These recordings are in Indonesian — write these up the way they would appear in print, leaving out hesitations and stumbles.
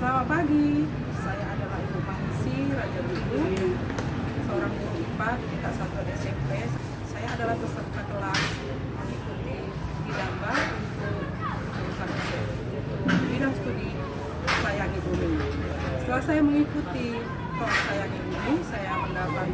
Selamat pagi, saya adalah Ibu Mahisi Raja Buku, seorang guru IPA di tingkat 1 SMP. Saya adalah peserta kelas mengikuti Didamba untuk jurusan bidang studi Sayangi Bumi. Setelah saya mengikuti kelas Sayangi Bumi, saya mendapat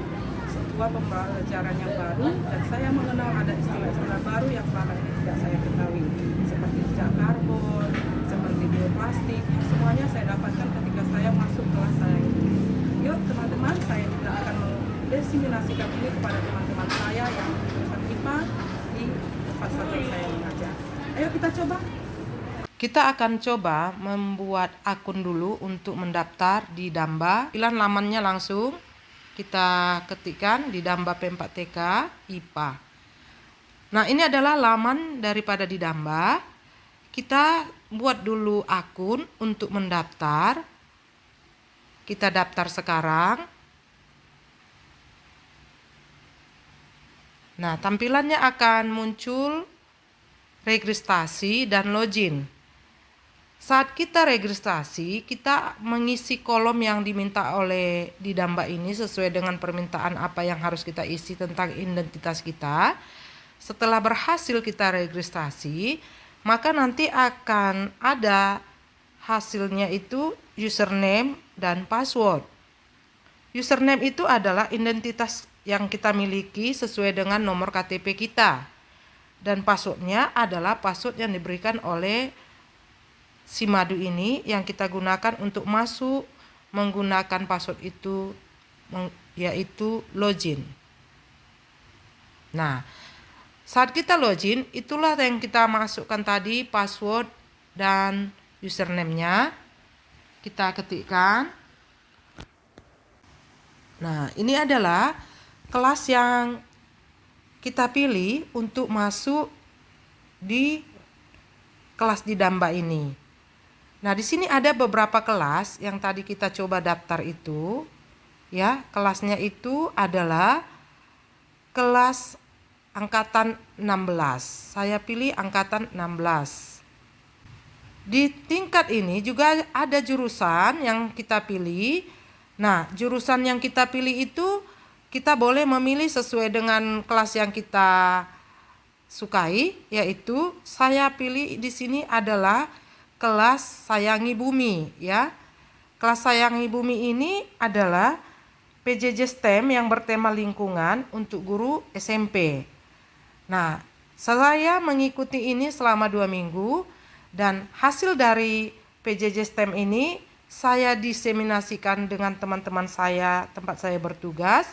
sebuah pembelajaran yang baru dan saya mengenal ada istilah-istilah baru yang selama ini tidak saya ketahui, seperti jejak karbon, seperti bioplastik. Semuanya saya dapatkan ketika saya masuk kelas Sayangi Bumi. Yuk teman-teman, saya juga akan mendesiminasikan ini kepada teman-teman saya yang jurusan IPA di tempat saya mengajar. Ayo kita coba. Kita akan coba membuat akun dulu untuk mendaftar di Damba. Pilihan lamannya langsung kita ketikkan di Damba P4TK IPA. Nah, ini adalah laman daripada di Damba. Kita buat dulu akun untuk mendaftar. Kita daftar sekarang. Nah, tampilannya akan muncul registrasi dan login. Saat kita registrasi, kita mengisi kolom yang diminta oleh di Damba ini sesuai dengan permintaan apa yang harus kita isi tentang identitas kita. Setelah berhasil kita registrasi, maka nanti akan ada hasilnya itu username dan password. Username itu adalah identitas yang kita miliki sesuai dengan nomor KTP kita. Dan passwordnya adalah password yang diberikan oleh si Madu ini yang kita gunakan untuk masuk menggunakan password itu yaitu login. Nah, saat kita login, itulah yang kita masukkan tadi password dan username-nya. Kita ketikkan. Nah, ini adalah kelas yang kita pilih untuk masuk di kelas di Damba ini. Nah, di sini ada beberapa kelas yang tadi kita coba daftar itu. Ya, kelasnya itu adalah kelas angkatan 16. Saya pilih angkatan 16. Di tingkat ini juga ada jurusan yang kita pilih. Nah, jurusan yang kita pilih itu kita boleh memilih sesuai dengan kelas yang kita sukai, yaitu saya pilih di sini adalah kelas Sayangi Bumi, ya. Kelas Sayangi Bumi ini adalah PJJ STEM yang bertema lingkungan untuk guru SMP. Nah, saya mengikuti ini selama 2 minggu dan hasil dari PJJ STEM ini saya diseminasikan dengan teman-teman saya tempat saya bertugas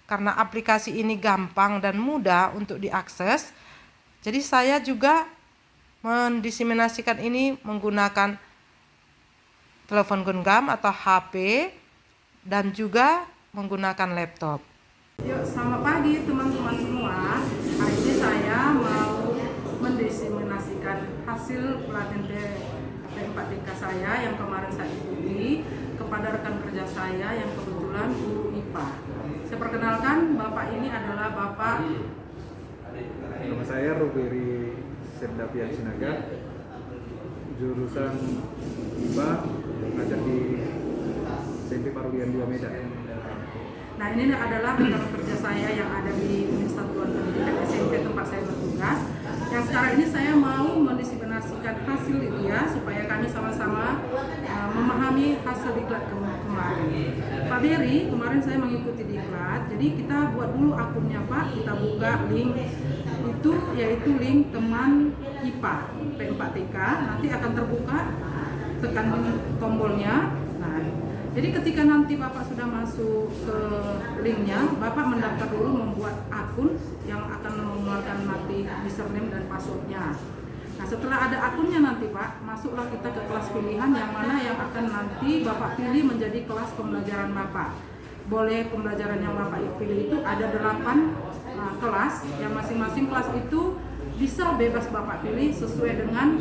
karena aplikasi ini gampang dan mudah untuk diakses. Jadi saya juga mendiseminasikan ini menggunakan telepon genggam atau HP dan juga menggunakan laptop. Yuk, selamat pagi teman-teman semua. Hari ini saya mau mendiseminasikan hasil pelatihan P4TK saya yang kemarin saya ikuti kepada rekan kerja saya yang kebetulan guru IPA. Saya perkenalkan, Bapak ini adalah Bapak. Nama saya Roberi Serdapian Sinaga, jurusan IPA, mengajar di SMP Parulian 2 Medan. Nah, ini adalah rekan kerja saya yang ada di Unit Satuan Pendidikan SMP tempat saya bertugas. Yang sekarang ini saya mau mendiseminasikan hasil dia supaya kami sama-sama memahami hasil diklat kemarin. Pak Beri, kemarin saya mengikuti diklat, jadi kita buat dulu akunnya Pak, kita buka link itu yaitu link teman IPA P4TK, nanti akan terbuka, tekan tombolnya. Nah, jadi ketika nanti Bapak sudah masuk ke linknya, Bapak mendaftar dulu membuat akun yang akan mengeluarkan nanti username dan passwordnya. Nah, setelah ada akunnya nanti Pak, masuklah kita ke kelas pilihan yang mana yang akan nanti Bapak pilih menjadi kelas pembelajaran Bapak. Boleh pembelajaran yang Bapak pilih itu ada 8 kelas, yang masing-masing kelas itu bisa bebas Bapak pilih sesuai dengan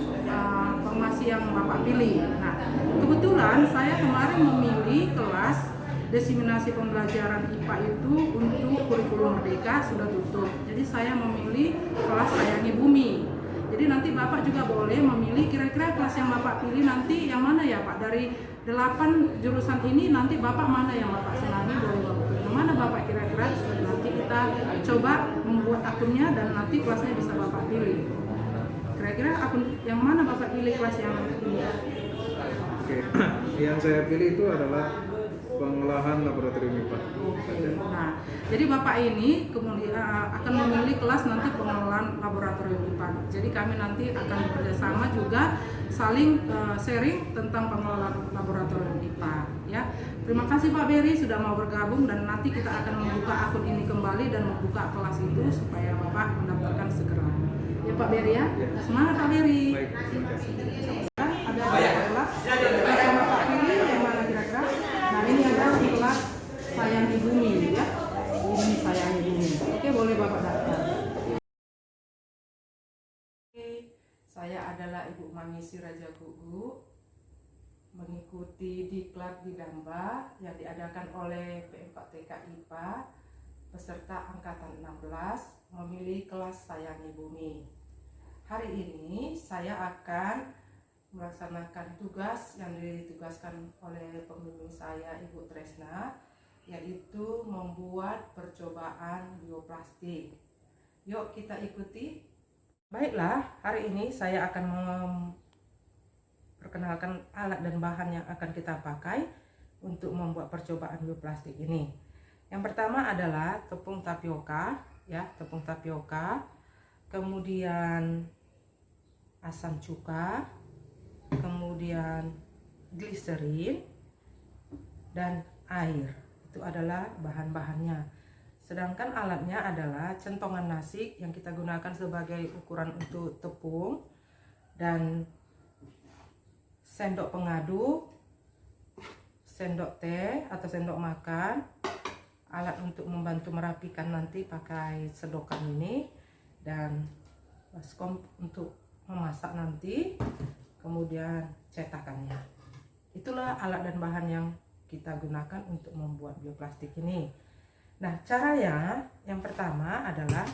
formasi yang Bapak pilih. Nah, kebetulan saya kemarin memilih kelas desiminasi pembelajaran IPA itu untuk kurikulum merdeka sudah tutup. Jadi saya memilih kelas Sayangi Bumi. Jadi nanti Bapak juga boleh memilih kira-kira kelas yang Bapak pilih nanti yang mana ya Pak, dari 8 jurusan ini nanti Bapak mana yang Bapak senangi, boleh Bapak pilih yang mana Bapak kira-kira, nanti kita coba membuat akunnya dan nanti kelasnya bisa Bapak pilih. Kira-kira akun yang mana Bapak pilih kelas yang ini? Oke, yang saya pilih itu adalah pengolahan laboratorium IPA. Nah, jadi Bapak ini kemudian akan memilih kelas nanti pengelolaan laboratorium IPA. Jadi kami nanti akan bekerjasama juga saling sharing tentang pengelolaan laboratorium IPA. Ya, terima kasih Pak Beri sudah mau bergabung dan nanti kita akan membuka akun ini kembali dan membuka kelas itu supaya Bapak mendaftarkan segera. Ya Pak Beri ya, semangat Pak Beri. Baik, terima kasih. Ada beberapa kelas yang Bapak pilih yang mana kira-kira? Nah ini ada kelas Sayangi Bumi ya. Ini Sayangi Bumi. Oke, boleh Bapak daftar. Oke, saya adalah Ibu Mangisi Raja Gugu, mengikuti diklat di Damba yang diadakan oleh P4TK IPA peserta angkatan 16 memilih kelas Sayangi Bumi. Hari ini saya akan melaksanakan tugas yang ditugaskan oleh pembimbing saya Ibu Tresna, yaitu membuat percobaan bioplastik. Yuk kita ikuti. Baiklah, hari ini saya akan memperkenalkan alat dan bahan yang akan kita pakai untuk membuat percobaan bioplastik ini. Yang pertama adalah tepung tapioka, ya, tepung tapioka, kemudian asam cuka, kemudian gliserin dan air. Itu adalah bahan-bahannya. Sedangkan alatnya adalah centongan nasi yang kita gunakan sebagai ukuran untuk tepung dan sendok pengaduk, sendok teh atau sendok makan, alat untuk membantu merapikan nanti pakai sedokan ini, dan baskom untuk memasak nanti, kemudian cetakannya. Itulah alat dan bahan yang kita gunakan untuk membuat bioplastik ini. Nah, caranya yang pertama adalah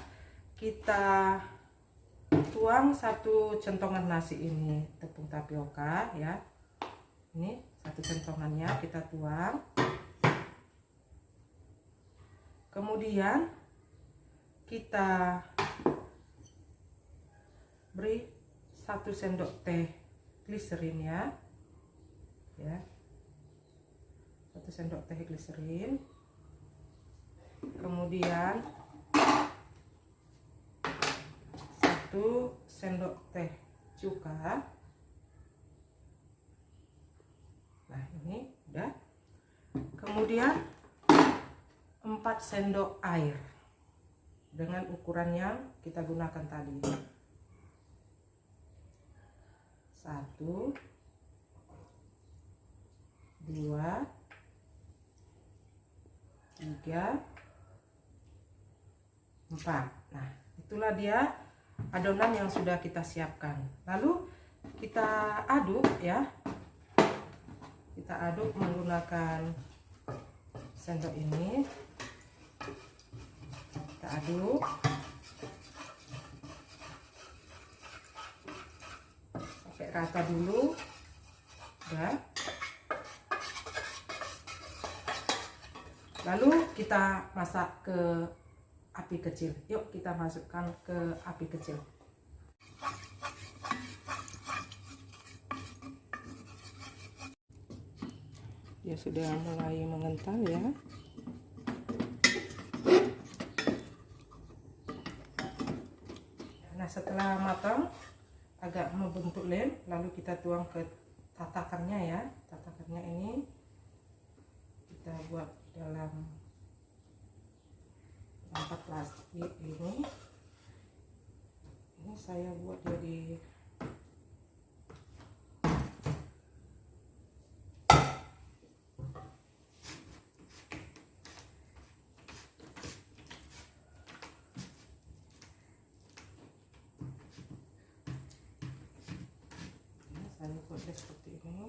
kita tuang satu centongan nasi ini tepung tapioka ya. Ini satu centongannya kita tuang. Kemudian kita beri 1 sendok teh gliserin ya. 1 sendok teh gliserin. Kemudian 1 sendok teh cuka. Nah, ini udah. Kemudian 4 sendok air dengan ukuran yang kita gunakan tadi. 1, 2, 3, 4. Nah, itulah dia adonan yang sudah kita siapkan. Lalu kita aduk ya. Kita aduk menggunakan sendok ini. Kita aduk sampai rata dulu. Ya. Lalu kita masak ke api kecil. Yuk kita masukkan ke api kecil. Ya sudah mulai mengental ya. Nah, setelah matang agak membentuk lem, lalu kita tuang ke tatakannya ya. Tatakannya ini kita buat dalam tempat plastik ini. Ini saya buat jadi seperti ini.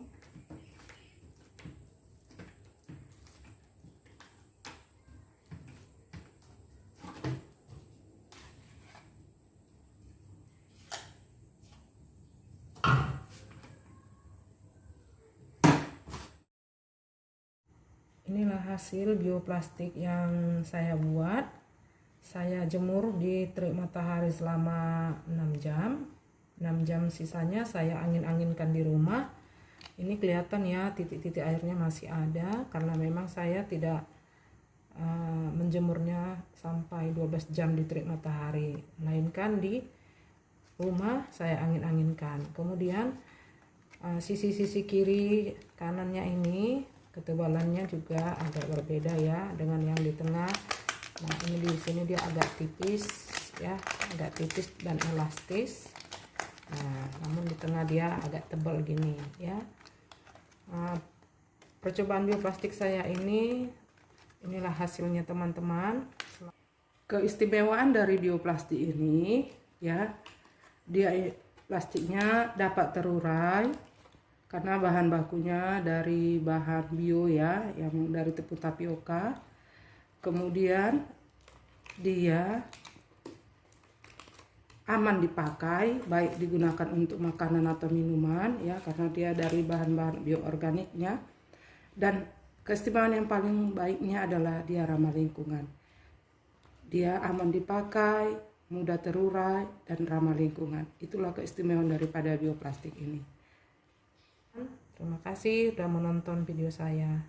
Inilah hasil bioplastik yang saya buat. Saya jemur di terik matahari selama 6 jam. 6 jam sisanya saya angin-anginkan di rumah. Ini kelihatan ya, titik-titik airnya masih ada karena memang saya tidak menjemurnya sampai 12 jam di terik matahari, melainkan di rumah saya angin-anginkan. Kemudian sisi-sisi kiri kanannya ini ketebalannya juga agak berbeda ya dengan yang di tengah. Nah, ini di sini dia agak tipis ya, agak tipis dan elastis. Nah, namun di tengah dia agak tebal gini ya. Percobaan bioplastik saya inilah hasilnya teman-teman. Keistimewaan dari bioplastik ini ya, dia plastiknya dapat terurai karena bahan bakunya dari bahan bio ya, yang dari tepung tapioka. Kemudian dia aman dipakai, baik digunakan untuk makanan atau minuman ya, karena dia dari bahan-bahan bioorganiknya. Dan keistimewaan yang paling baiknya adalah dia ramah lingkungan. Dia aman dipakai, mudah terurai, dan ramah lingkungan. Itulah keistimewaan daripada bioplastik ini. Terima kasih sudah menonton video saya.